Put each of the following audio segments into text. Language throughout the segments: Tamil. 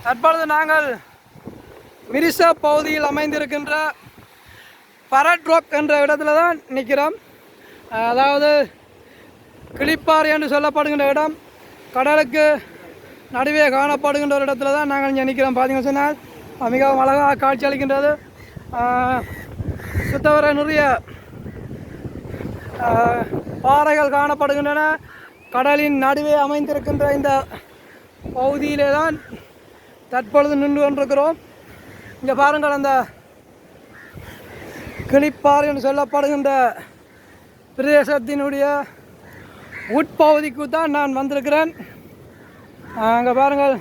தற்பொழுது நாங்கள் மிரிசா பகுதியில் அமைந்திருக்கின்ற பரட் ராக் என்ற இடத்துல தான் நிற்கிறோம். அதாவது கிளிப்பாறை என்று சொல்லப்படுகின்ற இடம் கடலுக்கு நடுவே காணப்படுகின்ற ஒரு இடத்துல தான் நாங்கள் இங்கே நிற்கிறோம். பார்த்தீங்கன்னு சொன்னால் மிகவும் அழகாக காட்சி அளிக்கின்றது. சுத்தவர நிறைய பாறைகள் காணப்படுகின்றன. கடலின் நடுவே அமைந்திருக்கின்ற இந்த பகுதியிலே தான் தற்பொழுது நின்று கொண்டிருக்கிறோம். இங்கே பாருங்கள், அந்த கிளிப்பாறை என்று சொல்லப்படுகின்ற பிரதேசத்தினுடைய உட்பகுதிக்கு தான் நான் வந்திருக்கிறேன். அங்கே பாருங்கள்,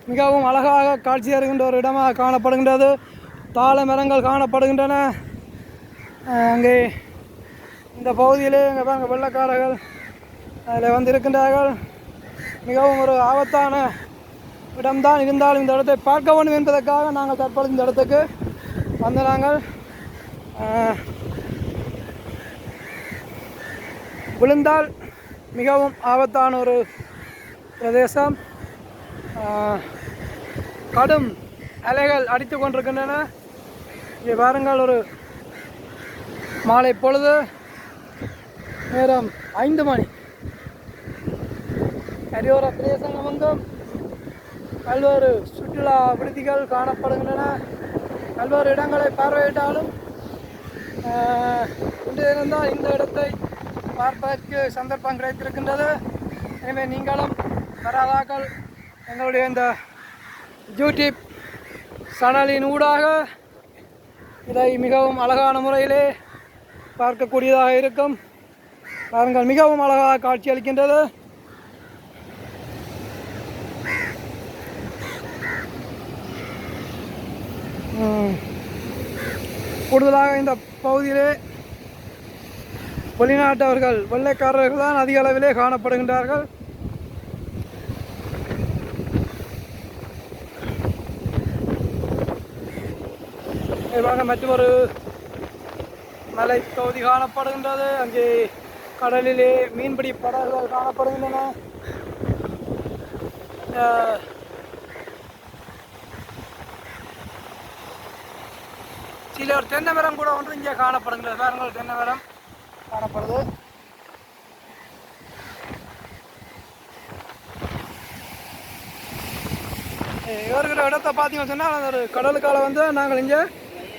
மிகவும் அழகாக காட்சி தருகின்ற ஒரு இடமாக காணப்படுகின்றது. தாழ மரங்கள் காணப்படுகின்றன. அங்கே இந்த பகுதியிலே இங்கே பாருங்கள், வெள்ளக்காரர்கள் அதில் வந்திருக்கின்றார்கள். மிகவும் ஒரு ஆபத்தான இடம்தான். இருந்தாலும் இந்த இடத்தை பார்க்க வேண்டும் என்பதற்காக நாங்கள் தற்பொழுது இந்த இடத்துக்கு வந்து நாங்கள் விழுந்தால் மிகவும் ஆபத்தான ஒரு பிரதேசம். கடும் அலைகள் அடித்து கொண்டிருக்கின்றன. இங்கே பாருங்கள், ஒரு மாலை பொழுது நேரம் 5 மணி. கரையோர பிரதேசங்கள் வந்தும் பல்வேறு சுற்றுலா விடுதிகள் காணப்படுகின்றன. பல்வேறு இடங்களை பார்வையிட்டாலும் இன்றைய தினம்தான் இந்த இடத்தை பார்ப்பதற்கு சந்தர்ப்பம் கிடைத்திருக்கின்றது. எனவே நீங்களும் வராதாக்கள் எங்களுடைய இந்த யூடியூப் சேனலின் ஊடாக இதை மிகவும் அழகான முறையிலே பார்க்கக்கூடியதாக இருக்கும். பாருங்கள், மிகவும் அழகாக காட்சி அளிக்கின்றது. கூடுதலாக இந்த பகுதியிலே வெளிநாட்டவர்கள், வெள்ளைக்காரர்கள் தான் அதிக அளவிலே காணப்படுகின்றார்கள். மற்றொரு மலை பகுதி காணப்படுகின்றது. அங்கே கடலிலே மீன்பிடி படகுகள் காணப்படுகின்றன. சில ஒரு தென்னை மரம் கூட ஒன்று இங்கே காணப்படுகின்றது. பாருங்கள், தென்னை மரம் காணப்படுது. இருக்கிற இடத்தை பார்த்தீங்கன்னு சொன்னால் ஒரு கடலுக்கால வந்து நாங்கள் இங்கே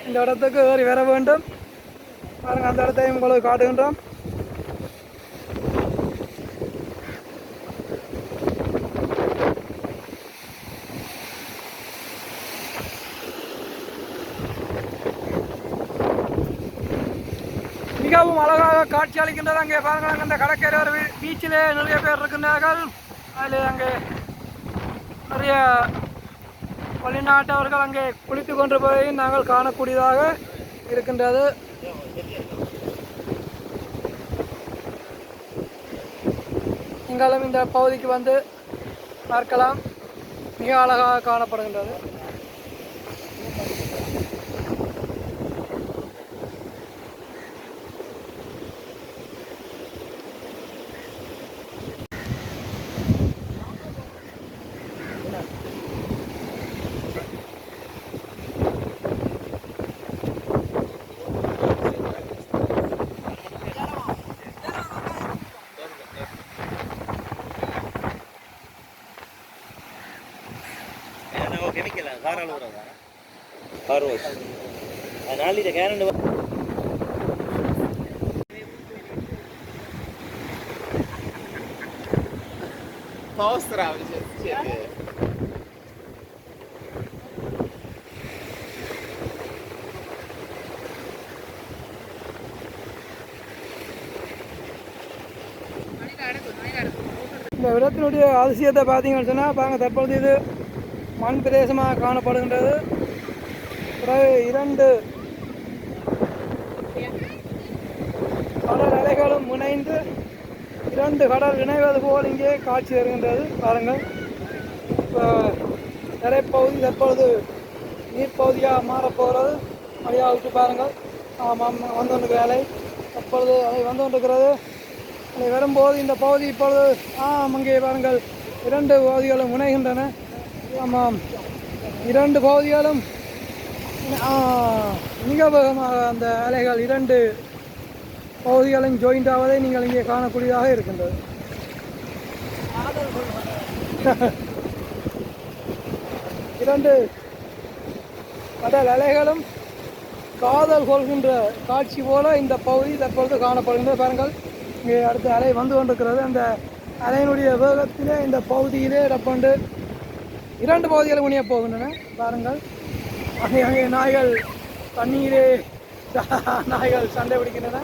இந்த இடத்துக்கு ஏறி வர வேண்டும். பாருங்கள், அந்த இடத்தையும் உங்களுக்கு காட்டுகின்றோம். மிகவும் அழகாக காட்சி அளிக்கின்றது. அங்கே பாருங்கள், அந்த கடற்கரை பீச்சிலே நிறைய பேர் இருக்கின்றார்கள். அதில் அங்கே நிறைய வெளிநாட்டவர்கள் அங்கே குளித்து கொண்டு போய் நாங்கள் காணக்கூடியதாக இருக்கின்றது. நீங்களும் இந்த பகுதிக்கு வந்து பார்க்கலாம். மிக அழகாக காணப்படுகின்றது. இந்த இடத்தினுடைய அதிசயத்தை பார்த்தீங்கன்னு சொன்னால் பாருங்கள், தற்பொழுது இது மண் பிரதேசமாக காணப்படுகின்றது. பிறகு 2 கடல் அலைகளும் இணைந்து 2 கடல் இணைவது போல் இங்கே காட்சி வருகின்றது. பாருங்கள், இப்போ தரைப்பகுதி தற்பொழுது நீர்ப்பகுதியாக மாறப்போகிறது. வழியாக விட்டு பாருங்கள், வந்து கொண்டு வேலை தற்பொழுது அதை வந்து கொண்டிருக்கிறது. அதை வரும்போது இந்த பகுதி இப்பொழுது அங்கே பாருங்கள், 2 பகுதிகளும் இணைகின்றன. ஆமாம், இரண்டு பகுதிகளும் மிக வேகமாக அந்த அலைகள் இரண்டு பகுதிகளும் ஜாயிண்ட் ஆவதை நீங்கள் இங்கே காணக்கூடியதாக இருக்கின்றது. இரண்டு கடல் அலைகளும் காதல் கொள்கின்ற காட்சி போல இந்த பகுதி தற்பொழுது காணப்படுகின்றது. பாருங்கள், இங்கே அடுத்த அலை வந்து கொண்டிருக்கிறது. அந்த அலையினுடைய வேகத்திலே இந்த பகுதியிலே இடப்பண்டு இரண்டு பகுதிகளும் முனிய போகின்றன. பாருங்கள், அங்கே நாய்கள் தண்ணீரே நாய்கள் சண்டை பிடிக்கின்றன.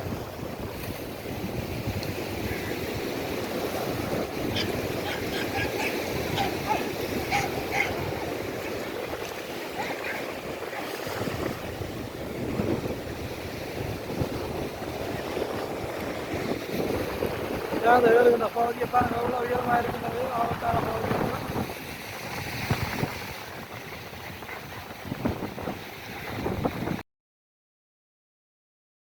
அந்த ஏழுகின்ற பகுதியை பாருங்கள், எவ்வளோ உயரமாக இருக்கின்றது. ஆபத்தான